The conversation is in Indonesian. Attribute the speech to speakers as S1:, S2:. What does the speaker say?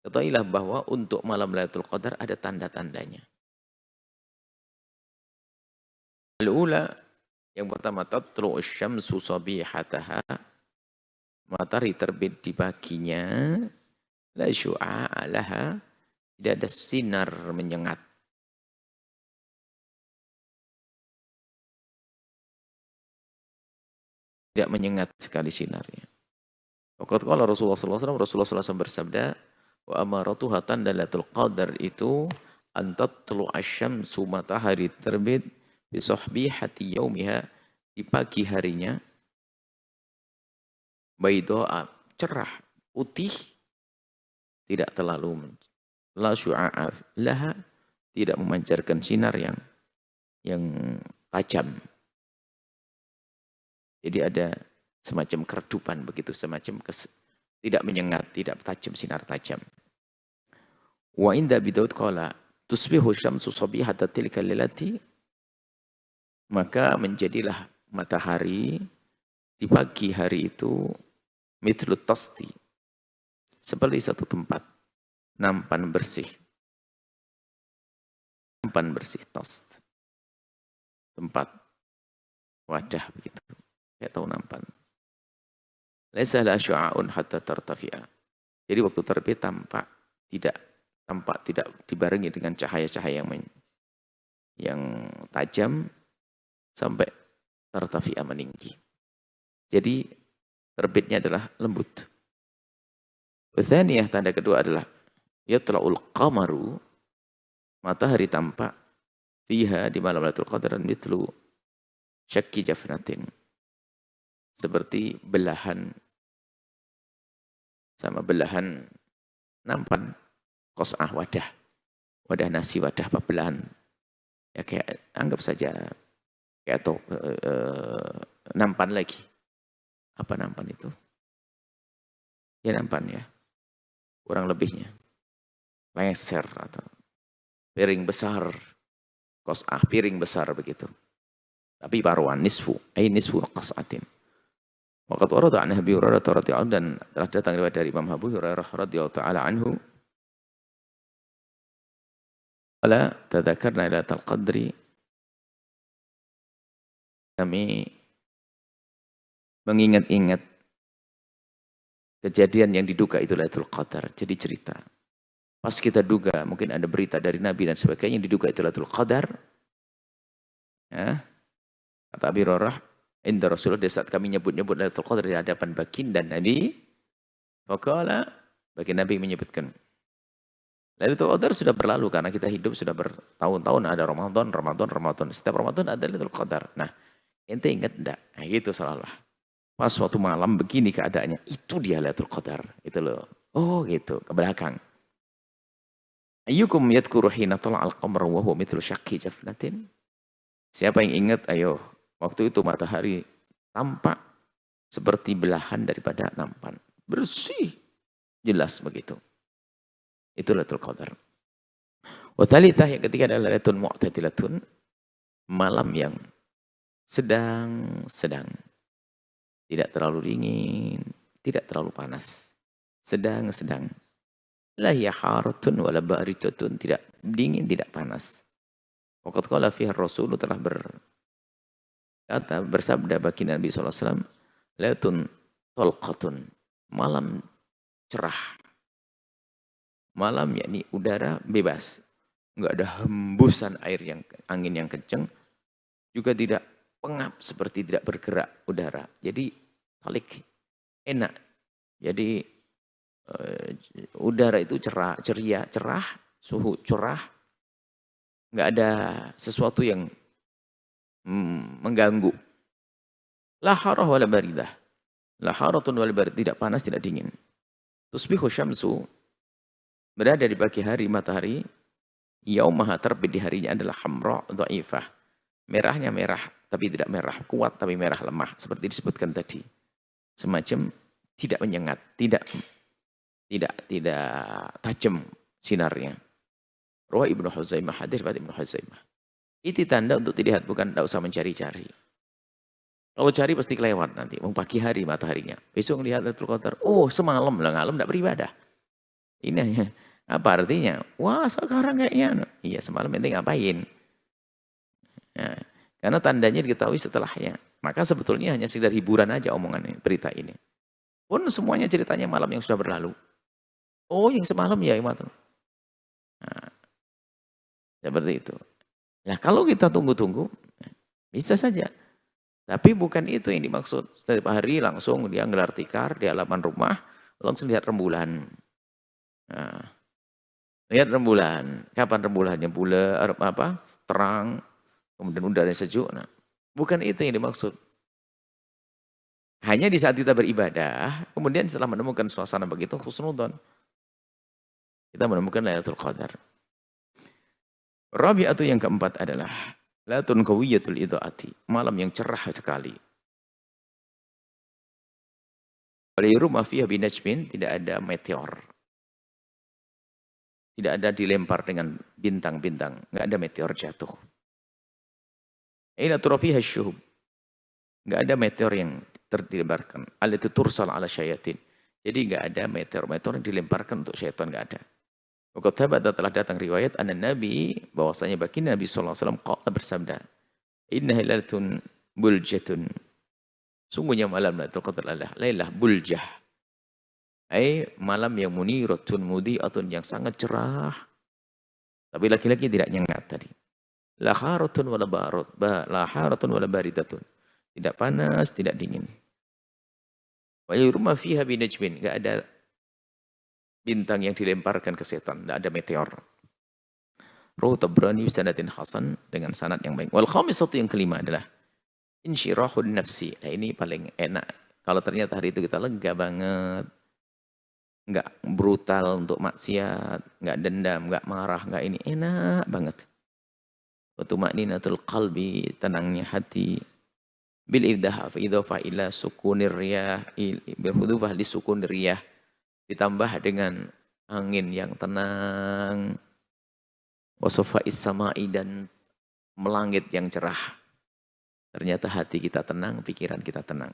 S1: Ketahuilah bahwa untuk malam Lailatul Qadar ada tanda-tandanya. Al-ula, yang pertama, tatlu'u syamsu sabihataha, matahari terbit di paginya, la syu'a'a laha, tidak ada sinar menyengat. Tidak menyengat sekali sinarnya. Waqad qala Rasulullah SAW bersabda, wa amaratuha tanda Lailatul Qadar itu an tatlu'a syamsu, matahari terbit bi sahbihati yaumiha, di pagi harinya, bayda'a, cerah, putih, tidak terlalu la syu'a'a laha, tidak memancarkan sinar yang tajam. Jadi ada semacam keredupan begitu, semacam tidak menyengat, tidak tajam, sinar tajam. Wa inda Abi Daud qala tusbihu syamsu sabihata tilka lilati, maka menjadilah matahari di pagi hari itu mithlu tasti, seperti satu tempat nampan bersih. Nampan bersih, tast, tempat, wadah begitu. Saya tahu nampan. Laisa la syu'a'un hatta tartafi'a. Jadi waktu terbit tampak tidak dibarengi dengan cahaya-cahaya yang tajam sampai tartafi'a, meninggi. Jadi terbitnya adalah lembut. Tsaniyah, tanda kedua adalah yatla'ul qamaru, matahari tampak fiha, di malam Lailatul Qadar, mithlu syakki jafnatin, seperti belahan, sama belahan nampan, qas'ah, wadah nasi, wadah apa, belahan, ya kayak anggap saja kayak atau nampan lagi. Apa nampan itu? Ya nampan ya, kurang lebihnya leser atau piring besar, qas'ah, piring besar begitu. Tapi paruan, nisfu qas'atin. Waqad warada an Abi Hurairah radhiyallahu anhu, dan telah datang riwayat dari Imam Abu Hurairah radhiyallahu taala anhu, qala tadzakarna lailatul qadri, kami mengingat-ingat kejadian yang diduga itu Lailatul Qadar. Jadi cerita, pas kita duga mungkin ada berita dari Nabi dan sebagainya yang diduga itu Lailatul Qadar, ya, kata Abi Hurairah, inda Rasulullah, di saat kami nyebut-nyebut Lailatul Qadar di hadapan baginda Nabi, faqala, baginda Nabi menyebutkan, Lailatul Qadar sudah berlalu karena kita hidup sudah bertahun-tahun, ada Ramadan, setiap Ramadan ada Lailatul Qadar. Nah, ente ingat enggak? Nah, gitu salah. Pas suatu malam begini keadaannya, itu dia Lailatul Qadar, itu loh. Oh, gitu, ke belakang. Ayyukum yadhkuru hina tala'al qamar wa huwa mithlu syakki jafnatin? Siapa yang ingat, ayo, waktu itu matahari tampak seperti belahan daripada nampan. Bersih, jelas begitu. Itu Lailatul Qadar. Wa thalithah, yang ketiga adalah Lailatul Mu'tadilatun, malam yang sedang. Tidak terlalu dingin, tidak terlalu panas. Sedang. La hiya haratun wala baridatun, tidak dingin, tidak panas. Waqad qala fiha Rasul, telah bersabda baginda Nabi SAW, Lailatun talqatun, malam cerah. Malam yakni udara bebas. Enggak ada hembusan angin yang kencang, juga tidak pengap seperti tidak bergerak udara. Jadi talik, enak. Jadi udara itu ceria, cerah, suhu cerah. Enggak ada sesuatu yang mengganggu. La harah wala baridah. La haratun wala barid, tidak panas, tidak dingin. Tusbihu syamsu, berada di pagi hari matahari, yaumaha, terbit di harinya adalah hamra dhaifah. Merahnya merah, tapi tidak merah kuat, tapi merah lemah, seperti disebutkan tadi. Semacam tidak menyengat, tidak tajam sinarnya. Rawah Ibnu Huzaimah, hadis dari Ibnu Huzaimah. Itu tanda untuk dilihat, bukan, tidak usah mencari-cari. Kalau cari pasti kelewat nanti, mau pagi hari mataharinya. Besok lihat Lailatul Qadar, oh semalam lah, ngalem tidak beribadah. Ini hanya apa artinya? Wah sekarang kayaknya. Iya semalam ente ngapain? Nah, karena tandanya diketahui setelahnya. Maka sebetulnya hanya sekedar hiburan aja omongan ini, berita ini. Pun semuanya ceritanya malam yang sudah berlalu. Oh yang semalam ya Imat. Nah, seperti itu. Nah kalau kita tunggu-tunggu, bisa saja. Tapi bukan itu yang dimaksud. Setiap hari langsung dia ngelar tikar di halaman rumah, langsung lihat rembulan. Nah, lihat rembulan. Kapan rembulannya? Bulan apa? Terang, kemudian udara sejuk. Nah, bukan itu yang dimaksud. Hanya di saat kita beribadah, kemudian setelah menemukan suasana begitu husnudzon, kita menemukan Lailatul Qadar. Rabi'atu yang keempat adalah Latun Qawiyatul Idha'ati, malam yang cerah sekali. Waliru ma fiha binajmin, tidak ada meteor. Tidak ada dilempar dengan bintang-bintang, enggak ada meteor jatuh. Aina turafiha syuhub. Enggak ada meteor yang dilemparkan. Allati tursal ala syayatin. Jadi enggak ada meteor-meteor yang dilemparkan untuk syaitan, enggak ada. Waqad thabata telah datang riwayat anna Nabi bahwasanya baginda Nabi sallallahu alaihi wasallam qala bersabda, "Innaha lailatun buljatun." Sungguhnya malam Lailatul Qadar adalah lailah buljah. Malam yang muniratun mudiatun yang sangat cerah. Tapi laki-laki tidak nyengat tadi. La haratun wala barud, la haratun wala baridatun. Tidak panas, tidak dingin. Wa yurma fiha binajmin, enggak ada bintang yang dilemparkan ke setan, tidak ada meteor. Ruh Tabrani sanadin hasan dengan sanad yang baik. Wal khamisatu yang kelima adalah insyirahun nafsi. Nah, ini paling enak. Kalau ternyata hari itu kita lega banget, enggak brutal untuk maksiat, enggak dendam, enggak marah, enggak ini, enak banget. Wa tumaninatul qalbi, tenangnya hati. Bil idhah fa idhafa ila sukunir riyah, bil hudufah li sukunir riyah. Ditambah dengan angin yang tenang, wasofa'is sama'i dan melangit yang cerah. Ternyata hati kita tenang, pikiran kita tenang.